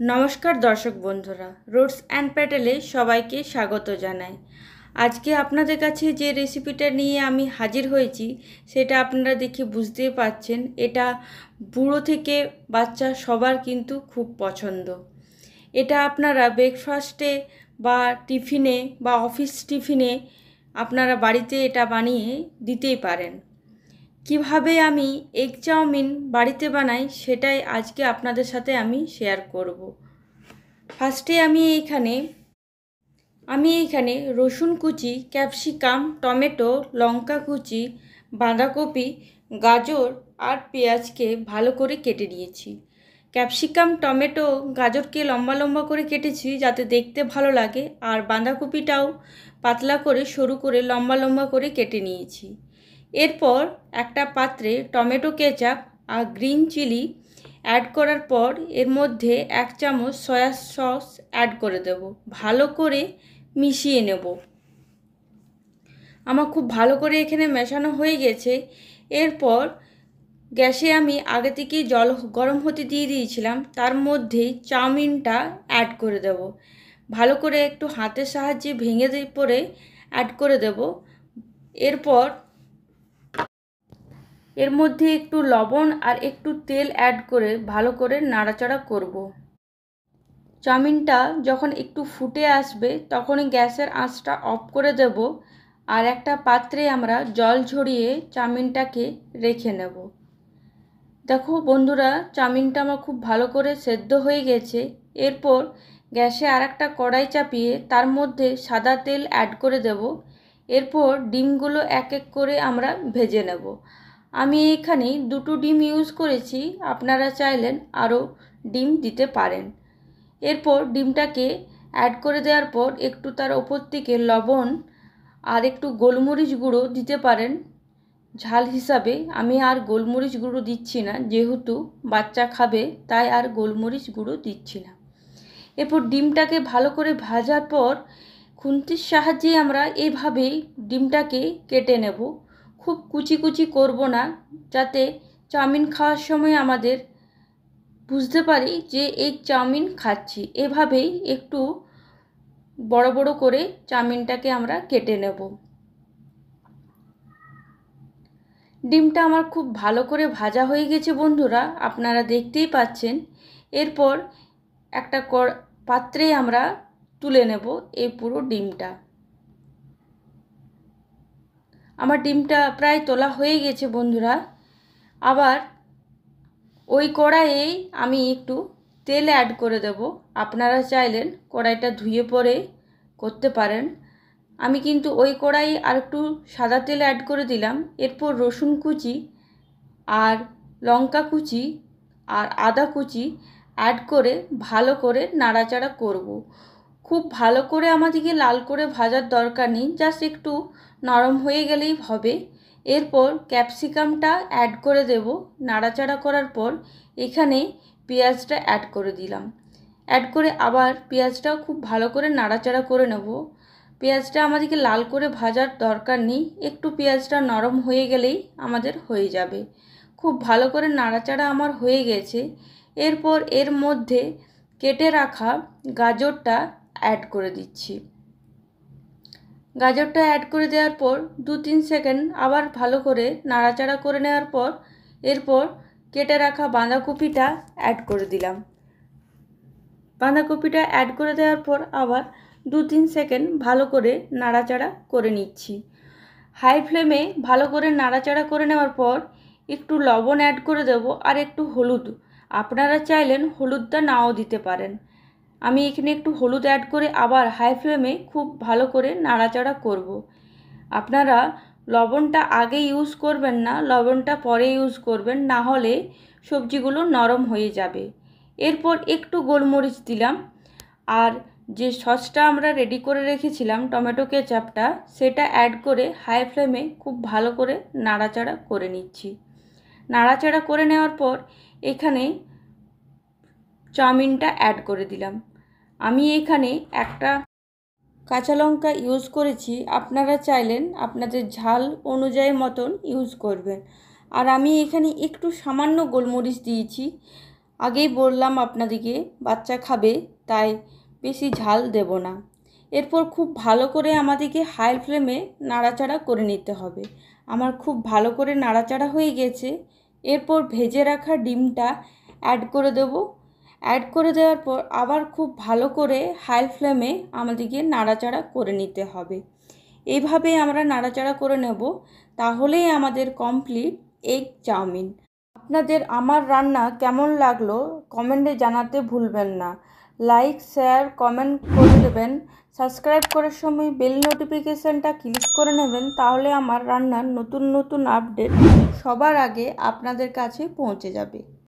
নমস্কার দর্শক বন্ধুরা, রুটস অ্যান্ড প্যাটেলে সবাইকে স্বাগত জানাই। আজকে আপনাদের কাছে যে রেসিপিটা নিয়ে আমি হাজির হয়েছি সেটা আপনারা দেখে বুঝতেই পারছেন, এটা বুড়ো থেকে বাচ্চা সবার কিন্তু খুব পছন্দ। এটা আপনারা ব্রেকফাস্টে বা টিফিনে বা অফিস টিফিনে আপনারা বাড়িতে এটা বানিয়ে দিতেই পারেন। কিভাবে আমি এগ চাউমিন বাড়িতে বানাই সেটাই আজকে আপনাদের সাথে আমি শেয়ার করব। ফার্স্টে আমি এইখানে রসুন কুচি, ক্যাপসিকাম, টমেটো, লঙ্কা কুচি, বাঁধাকপি, গাজর আর পেঁয়াজকে ভালো করে কেটে নিয়েছি। ক্যাপসিকাম, টমেটো, গাজরকে লম্বা লম্বা করে কেটেছি যাতে দেখতে ভালো লাগে, আর বাঁধাকপিটাও পাতলা করে সরু করে লম্বা লম্বা করে কেটে নিয়েছি। এরপর একটা পাত্রে টমেটো কেচাপ আর গ্রিন চিলি অ্যাড করার পর এর মধ্যে 1 চামচ সয়া সস অ্যাড করে দেব। ভালো করে মিশিয়ে নেব। আমার খুব ভালো করে এখানে মেশানো হয়ে গেছে। এরপর গ্যাসে আমি আগে থেকেই জল গরম হতে দিয়ে দিয়েছিলাম, তার মধ্যেই চাউমিনটা অ্যাড করে দেব। ভালো করে একটু হাতের সাহায্যে ভেঙে পরে অ্যাড করে দেব। এরপর এর মধ্যে একটু লবণ আর একটু তেল অ্যাড করে ভালো করে নাড়াচাড়া করব। চাউমিনটা যখন একটু ফুটে আসবে তখনই গ্যাসের আঁচটা অফ করে দেব, আর একটা পাত্রে আমরা জল ঝরিয়ে চাউমিনটাকে রেখে নেব। দেখো বন্ধুরা, চাউমিনটা আমার খুব ভালো করে সেদ্ধ হয়ে গেছে। এরপর গ্যাসে আর একটা কড়াই চাপিয়ে তার মধ্যে সাদা তেল অ্যাড করে দেব। এরপর ডিমগুলো এক এক করে আমরা ভেজে নেব। আমি এখানে 2টো ডিম ইউজ করেছি, আপনারা চাইলেন আরও ডিম দিতে পারেন। এরপর ডিমটাকে অ্যাড করে দেওয়ার পর একটু তার ওপর থেকে লবণ আর একটু গোলমরিচ গুঁড়ো দিতে পারেন ঝাল হিসাবে। আমি আর গোলমরিচ গুঁড়ো দিচ্ছি না, যেহেতু বাচ্চা খাবে তাই আর গোলমরিচ গুঁড়ো দিচ্ছি না। এরপর ডিমটাকে ভালো করে ভাজার পর খুন্তির সাহায্যে আমরা এইভাবেই ডিমটাকে কেটে নেব। খুব কুচি কুচি করব না, যাতে চাউমিন খাওয়ার সময় আমাদের বুঝতে পারি যে এই চাউমিন খাচ্ছি। এভাবেই একটু বড় বড় করে চাউমিনটাকে আমরা কেটে নেব। ডিমটা আমার খুব ভালো করে ভাজা হয়ে গেছে বন্ধুরা, আপনারা দেখতেই পাচ্ছেন। এরপর একটা পাত্রে আমরা তুলে নেব এই পুরো ডিমটা। আমার ডিমটা প্রায় তোলা হয়ে গেছে বন্ধুরা। আবার ওই কড়াইয়েই আমি একটু তেল অ্যাড করে দেব। আপনারা চাইলেন কড়াইটা ধুয়ে পরে করতে পারেন। আমি কিন্তু ওই কড়াই আর একটু সাদা তেল অ্যাড করে দিলাম। এরপর রসুন কুচি আর লঙ্কা কুচি আর আদা কুচি অ্যাড করে ভালো করে নাড়াচাড়া করব। খুব ভালো করে আমাদেরকে লাল করে ভাজার দরকার নেই, জাস্ট একটু নরম হয়ে গেলেই হবে। এরপর ক্যাপসিকামটা অ্যাড করে দেব। নাড়াচাড়া করার পর এখানে পেঁয়াজটা অ্যাড করে দিলাম। অ্যাড করে আবার পেঁয়াজটাও খুব ভালো করে নাড়াচাড়া করে নেব। পেঁয়াজটা আমাদেরকে লাল করে ভাজার দরকার নেই, একটু পেঁয়াজটা নরম হয়ে গেলেই আমাদের হয়ে যাবে। খুব ভালো করে নাড়াচাড়া আমার হয়ে গেছে। এরপর এর মধ্যে কেটে রাখা গাজরটা অ্যাড করে দিচ্ছি। গাজরটা অ্যাড করে দেওয়ার পর 2-3 সেকেন্ড আবার ভালো করে নাড়াচাড়া করে নেওয়ার পর এরপর কেটে রাখা বাঁধাকপিটা অ্যাড করে দিলাম। বাঁধাকপিটা অ্যাড করে দেওয়ার পর আবার 2-3 সেকেন্ড ভালো করে নাড়াচাড়া করে নিচ্ছি। হাই ফ্লেমে ভালো করে নাড়াচাড়া করে নেওয়ার পর একটু লবণ অ্যাড করে দেব আর একটু হলুদ। আপনারা চাইলেন হলুদটা নাও দিতে পারেন। আমি এখানে একটু হলুদ অ্যাড করে আবার হাই ফ্লেমে খুব ভালো করে নাড়াচাড়া করব। আপনারা লবণটা আগে ইউজ করবেন না, লবণটা পরে ইউজ করবেন, না হলে সবজিগুলো নরম হয়ে যাবে। এরপর একটু গোলমরিচ দিলাম, আর যে সসটা আমরা রেডি করে রেখেছিলাম টমেটো কেচাপটা, সেটা অ্যাড করে হাই ফ্লেমে খুব ভালো করে নাড়াচাড়া করে নিচ্ছি। নাড়াচাড়া করে নেওয়ার পর এখানে চাউমিনটা অ্যাড করে দিলাম। আমি এখানে একটা কাঁচা লঙ্কা ইউজ করেছি, আপনারা চাইলেন আপনাদের ঝাল অনুযায়ী মতন ইউজ করবেন। আর আমি এখানে একটু সামান্য গোলমরিচ দিয়েছি। আগেই বললাম আপনাদেরকে বাচ্চা খাবে, তাই বেশি ঝাল দেব না। এরপর খুব ভালো করে আমাদেরকে হাই ফ্লেমে নাড়াচাড়া করে নিতে হবে। আমার খুব ভালো করে নাড়াচাড়া হয়ে গেছে। এরপর ভেজে রাখা ডিমটা অ্যাড করে দেব। অ্যাড করে দেওয়ার পর আবার খুব ভালো করে হাই ফ্লেমে আমাদেরকে নাড়াচাড়া করে নিতে হবে। এইভাবে আমরা নাড়াচাড়া করে নেব, তাহলেই আমাদের কমপ্লিট এগ চাউমিন। আপনাদের আমার রান্না কেমন লাগলো কমেন্টে জানাতে ভুলবেন না। লাইক, শেয়ার, কমেন্ট করে দেবেন। সাবস্ক্রাইব করার সময় বেল নোটিফিকেশানটা ক্লিক করে নেবেন, তাহলে আমার রান্নার নতুন নতুন আপডেট সবার আগে আপনাদের কাছে পৌঁছে যাবে।